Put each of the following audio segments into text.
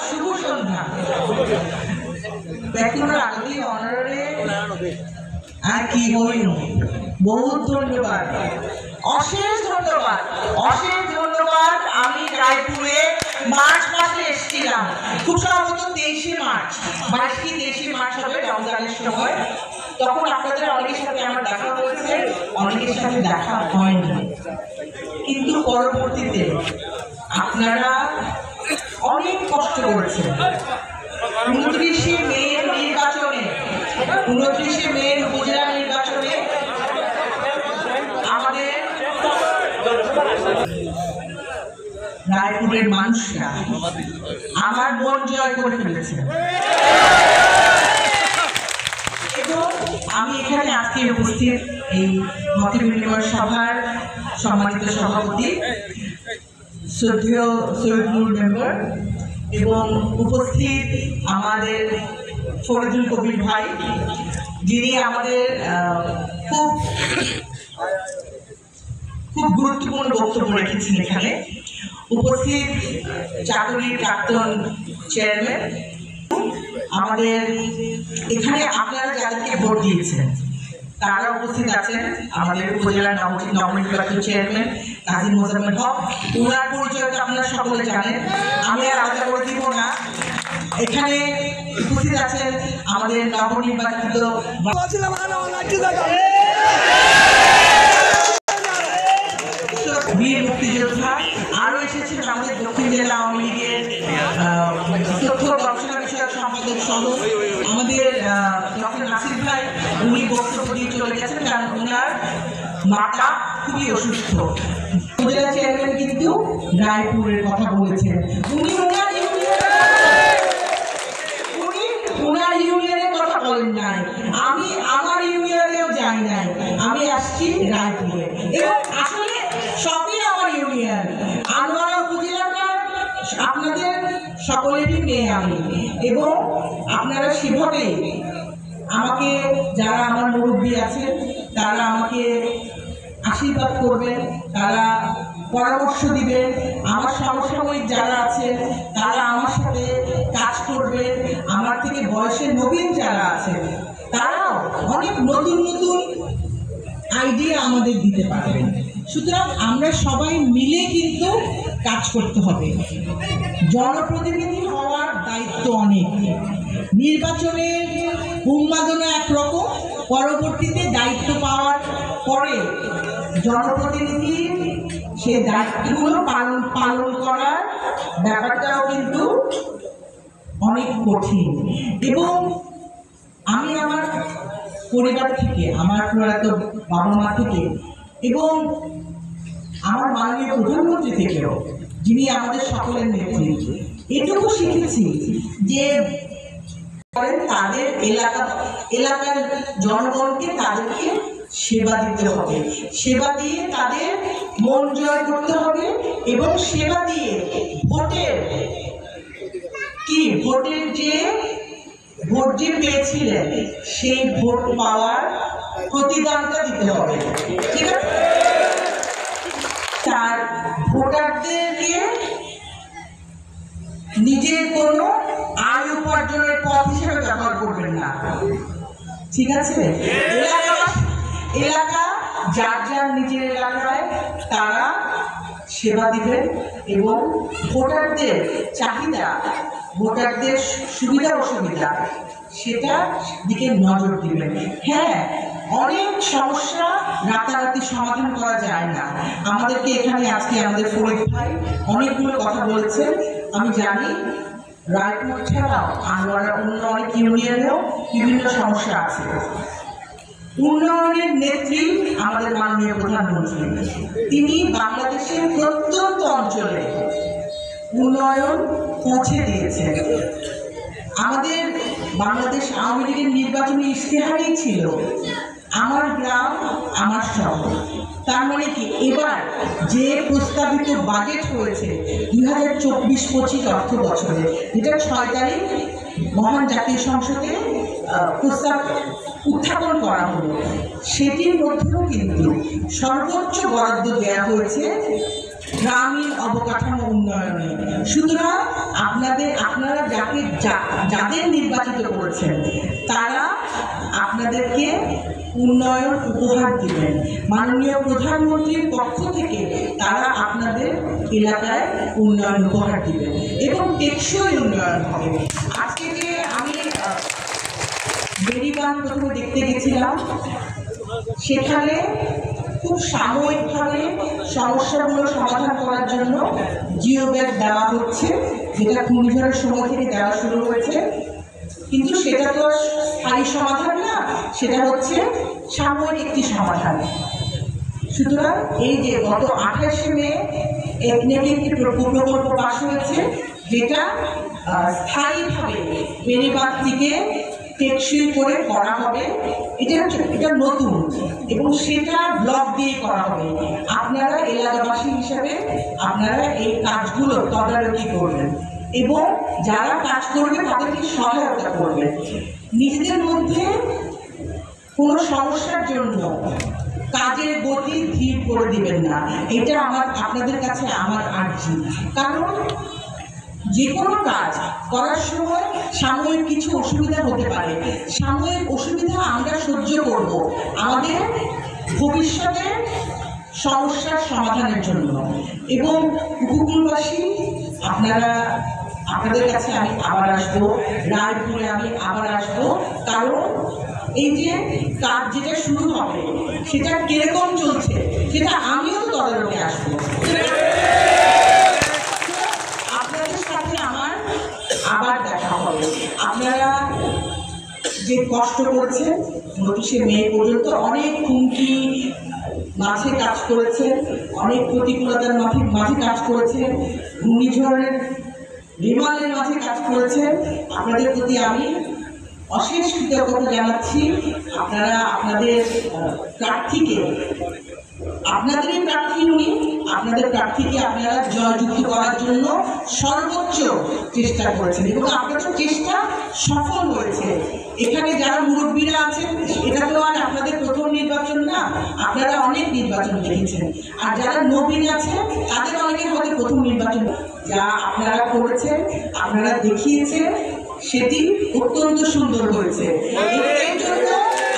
শুভ সন্ধ্যা ব্যাকুলার আরতি অনারে আর কি বলিন বহুত ধন্যবাদ অশেষ ধন্যবাদ আমি রায়পুরে মার্চ মাসে এসেছিলাম খুব সম্ভবত 23শে মার্চ 22 কি 23শে মার্চ হবে রমজানের সময় তখন আপনাদের অনেকের সাথে আমার দেখা হয়েছে অনেকের সাথে দেখা হয়নি কিন্তু পরবর্তীতে আপনারা অনেক কষ্ট করেছেন 29শে মেয়ের নির্বাচনে 29শে মেয়ের উপজেলা নির্বাচনে আমাদের রায়পুরের মানুষরা আমার মন জয় করে ফেলেছে এবং আমি এখানে আজকে উপস্থিত এই মত বিনিময় সভার সম্মানিত সভাপতি শ্রদ্ধেয় সৈয়দুল মেম্বার এবং উপস্থিত আমাদের ফরিদুল কবির ভাই যিনি আমাদের খুব গুরুত্বপূর্ণ বক্তব্য রেখেছেন এখানে উপস্থিত চাকরির প্রাক্তন চেয়ারম্যান আমাদের এখানে আপনারা যাদেরকে ভোট দিয়েছেন তারা উপস্থিত আছেন আমাদের উপজেলার নবনির্বাচিত চেয়ারম্যান কাজী মোজাম্মেল হক ওনার পরিচয়টা আপনারা সকলে জানেন আমি আর আলাদা করে দিব না এখানে উপস্থিত আছেন আমাদের নবনির্বাচিত বীর মুক্তিযোদ্ধা আরও এসেছেন আমাদের দক্ষিণ জেলা আওয়ামী লীগের তথ্য গবেষণা বিষয়ক সম্পাদক সহ আমাদের ডক্টর নাসির ভাই উনি বক্তব্য দিয়ে চলে গেছেন কারণ ওনার মাতা খুবই অসুস্থ উপজেলা চেয়ারম্যান কিন্তু রায়পুরের কথা বলেছেন উনি ওনার ইউনিয়নের কথা বলেন নাই আমি আমার ইউনিয়নেও যাই নাই আমি আসছি রায়পুরে এবং আসলে সবই আমার ইউনিয়ন আনোয়ারা উপজেলাটা আপনাদের সকলেরই মেয়ে আমি এবং আপনারা সেভাবে আমাকে যারা আমার মুরব্বী আছেন তারা আমাকে আশীর্বাদ করবেন তারা পরামর্শ দিবেন আমার সমসাময়িক যারা আছেন তারা আমার সাথে কাজ করবেন আমার থেকে বয়সে নবীন যারা আছেন তারাও অনেক নতুন নতুন আইডিয়া আমাদের দিতে পারবেন সুতরাং আমরা সবাই মিলে কিন্তু কাজ করতে হবে জনপ্রতিনিধি হওয়ার দায়িত্ব অনেক নির্বাচনের উন্মাদনা একরকম পরবর্তীতে দায়িত্ব পাওয়ার পরে জনপ্রতিনিধি সেই দায়িত্বগুলো পালন করার ব্যাপারটাও কিন্তু অনেক কঠিন এবং আমি আমার পরিবার থেকে আমার প্রয়াত বাবা মা থেকে এবং আমার মাননীয় প্রধানমন্ত্রী থেকেও যিনি আমাদের সকলের নেত্রী এটুকু শিখেছি যে তাদের এলাকার জনগণকে তাদেরকে সেবা দিতে হবে সেবা দিয়ে তাদের মন জয় করতে হবে এবং সেবা দিয়ে ভোট যে পেয়েছিলেন সেই ভোট পাওয়ার প্রতিদানটা দিতে হবে ঠিক আছে তার ভোটারদেরকে নিজের কোনো আয় উপার্জনের পথ হিসেবে ব্যবহার করবেন না ঠিক আছে এলাকা যার যার নিজের এলাকায় তারা সেবা দিবেন এবং ভোটারদের চাহিদা ভোটারদের সুবিধা অসুবিধা সেটা দিকে নজর দিবেন হ্যাঁ অনেক সমস্যা রাতারাতি সমাধান করা যায় না আমাদেরকে এখানে আজকে আমাদের ফরিদ ভাই অনেকগুলো কথা বলেছেন আমি জানি রায়পুর ছাড়াও আনোয়ারা অন্য অনেক ইউনিয়নেও বিভিন্ন সমস্যা আছে উন্নয়নের নেত্রী আমাদের মাননীয় প্রধানমন্ত্রী তিনি বাংলাদেশের প্রত্যন্ত অঞ্চলে উন্নয়ন পৌঁছে দিয়েছেন আমাদের বাংলাদেশ আওয়ামী লীগের নির্বাচনী ইশতেহারই ছিল আমার গ্রাম আমার শহর তার মানে কি এবার যে প্রস্তাবিত বাজেট হয়েছে 2024-25 অর্থ বছরে যেটা 6 তারিখ মহান জাতীয় সংসদে প্রস্তাব উত্থাপন করা হলো সেটির মধ্যেও কিন্তু সর্বোচ্চ বরাদ্দ দেওয়া হয়েছে গ্রামীণ অবকাঠামো উন্নয়নে। সুতরাং আপনারা যাদের নির্বাচিত করেছেন তারা আপনাদেরকে উন্নয়ন উপহার দিবেন। মাননীয় প্রধানমন্ত্রীর পক্ষ থেকে তারা আপনাদের এলাকায় উন্নয়ন উপহার দিবেন এবং টেকসই উন্নয়ন হবে। আজকে যে আমি বেড়িবাঁধ প্রথমে দেখতে গেছিলাম, সেখানে খুব সাময়িকভাবে সমস্যাগুলো সমাধান করার জন্য জিও ব্যাগ দেওয়া হচ্ছে, যেটা ঘূর্ণিঝড়ের সময় থেকে দেওয়া শুরু হয়েছে। কিন্তু সেটা তো স্থায়ী সমাধান না, সেটা হচ্ছে সাময়িক একটি সমাধান। সুতরাং এই যে গত 28শে মে একটি প্রকল্প পাশ হয়েছে, যেটা স্থায়ীভাবে বেড়িবাঁধটিকে টেকসই করে করা হবে। এটা নতুন এবং সেটা ব্লক দিয়ে করা হবে। আপনারা এলাকাবাসী হিসেবে আপনারা এই কাজগুলো তদারকি করবেন এবং যারা কাজ করবে তাদেরকে সহায়তা করবেন। নিজেদের মধ্যে কোনো সমস্যার জন্য কাজের গতি ধীর করে দিবেন না, এটা আপনাদের কাছে আমার আর্জি। কারণ যে কোনো কাজ করার সময় সাময়িক কিছু অসুবিধা হতে পারে, সাময়িক অসুবিধা আমরা সহ্য করব আমাদের ভবিষ্যতের সমস্যার সমাধানের জন্য। এবং উপকূলবাসী আপনাদের কাছে আমি আবার আসবো, রায়পুরে আমি আবার আসবো, কারণ এই যে কাজ যেটা শুরু হবে সেটা কিরকম চলছে সেটা আমিও তো তদারকি আসবো। আপনাদের সাথে আমার আবার দেখা হবে। আপনারা যে কষ্ট করেছেন 29শে মে পর্যন্ত, অনেক হুমকি মাঝে কাজ করেছেন, অনেক প্রতিকূলতার মাঝে কাজ করেছেন, ঘূর্ণিঝড়ের বিমানের মাঝে কাজ করেছেন। আপনাদের প্রতি আমি অশেষ কৃতজ্ঞতা জানাচ্ছি। আপনারা আপনাদের প্রার্থীকে, আপনাদেরই প্রার্থী উনি, আপনাদের প্রার্থীকে আপনারা জয়যুক্ত করার জন্য সর্বোচ্চ চেষ্টা করেছেন এবং আপনাদের চেষ্টা সফল হয়েছে। এখানে যারা মুরব্বীরা আছেন, এটা তো আর আপনাদের প্রথম নির্বাচন না, আপনারা অনেক নির্বাচন দেখেছেন। আর যারা নবীন আছে তাদের অনেকের হয়তো প্রথম নির্বাচন। যা আপনারা করেছেন, আপনারা দেখিয়েছেন, সেটি অত্যন্ত সুন্দর হয়েছে। এর জন্য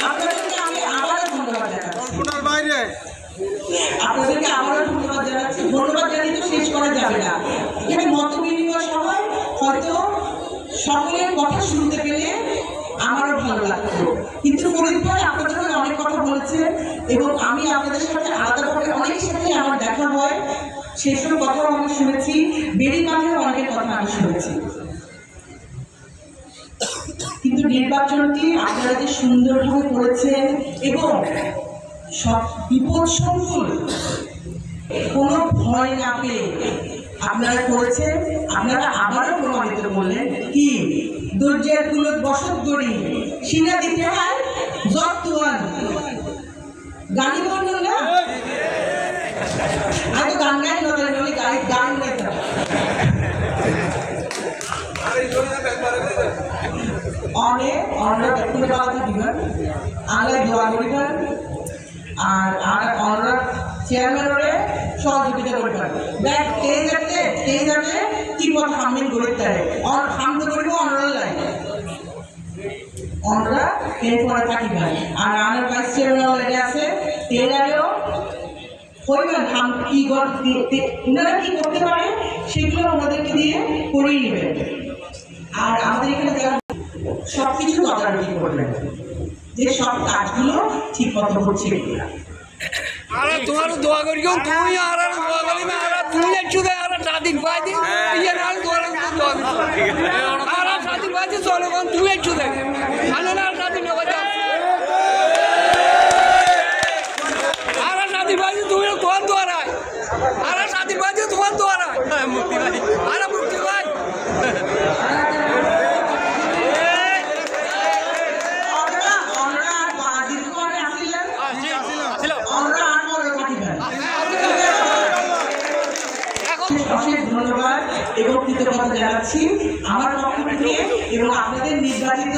আপনাদেরকে আমি আবারও ধন্যবাদ জানাচ্ছি। আপনাদেরকে আবারও ধন্যবাদ জানাচ্ছি। ধন্যবাদ জানিয়ে তো শেষ করা যাবে না। এখানে মত বিনিময় সভায় হয়তো সকলের কথা শুনতে পেলে আমারও ভালো লাগতো, কিন্তু ফরিদ ভাই আপনার সঙ্গে অনেক কথা বলেছেন এবং আমি আপনাদের সাথে আলাদাভাবে অনেক সাথে আমার দেখা হয়, সেসব কথাও আমি শুনেছি। বেড়িবাঁধের অনেকের কথা আমি শুনেছি। কিন্তু নির্বাচনটি আপনারা যে সুন্দরভাবে করেছেন এবং সব বিপদ সংকুল, কোনো ভয় না পেয়ে আপনারা করেছেন। আপনারা আবারও প্রমাণিত করলেন কি দরজার কুলত বসত গড়ি সিনা দিতে হয় যত্তওয়ান গানি বলল না, আমি তো গান গাই নতুন গান গাইতাম। অনেক ব্যক্তিগত কথা দিবেন, আগে দোয়া করিবেন আর আমরা চেয়ারম্যানরে সহযোগিতা করবেন। দেখ এই যাতে কি কথা সামিল করতে আর সামনে করবো অনরাই আমরা এই পরে থাকি ভাই। আর আমার ভাইস চেয়ারম্যান এটা আছে এরাও হইবেন কি ওনারা কি করতে পারে সেগুলো আমাদেরকে দিয়ে করিয়ে নেবেন। আর আমাদের এখানে যারা সবকিছু তদারকি করবেন যে সব কাজগুলো ঠিক মতো হচ্ছে কিনা। আরে তোমার দোয়া করি তুমি আর দোয়া করি না, আর তুমি একটু দে আর সাদিক ভাই দিন ইয়ে না দোয়া আর সাদিক ভাই দিন চলে কোন তুমি একটু দে ভালো না সাদিক না বাজা আর সাদিক ভাই তুমি কোন দোয়া রায় আর সাদিক ভাই তোমার দোয়া রায় মুক্তি ভাই আর মুক্তি ভাই অশেষ ধন্যবাদ এবং কৃতজ্ঞতা জানাচ্ছি আমার পক্ষ থেকে এবং আপনাদের নির্বাচিত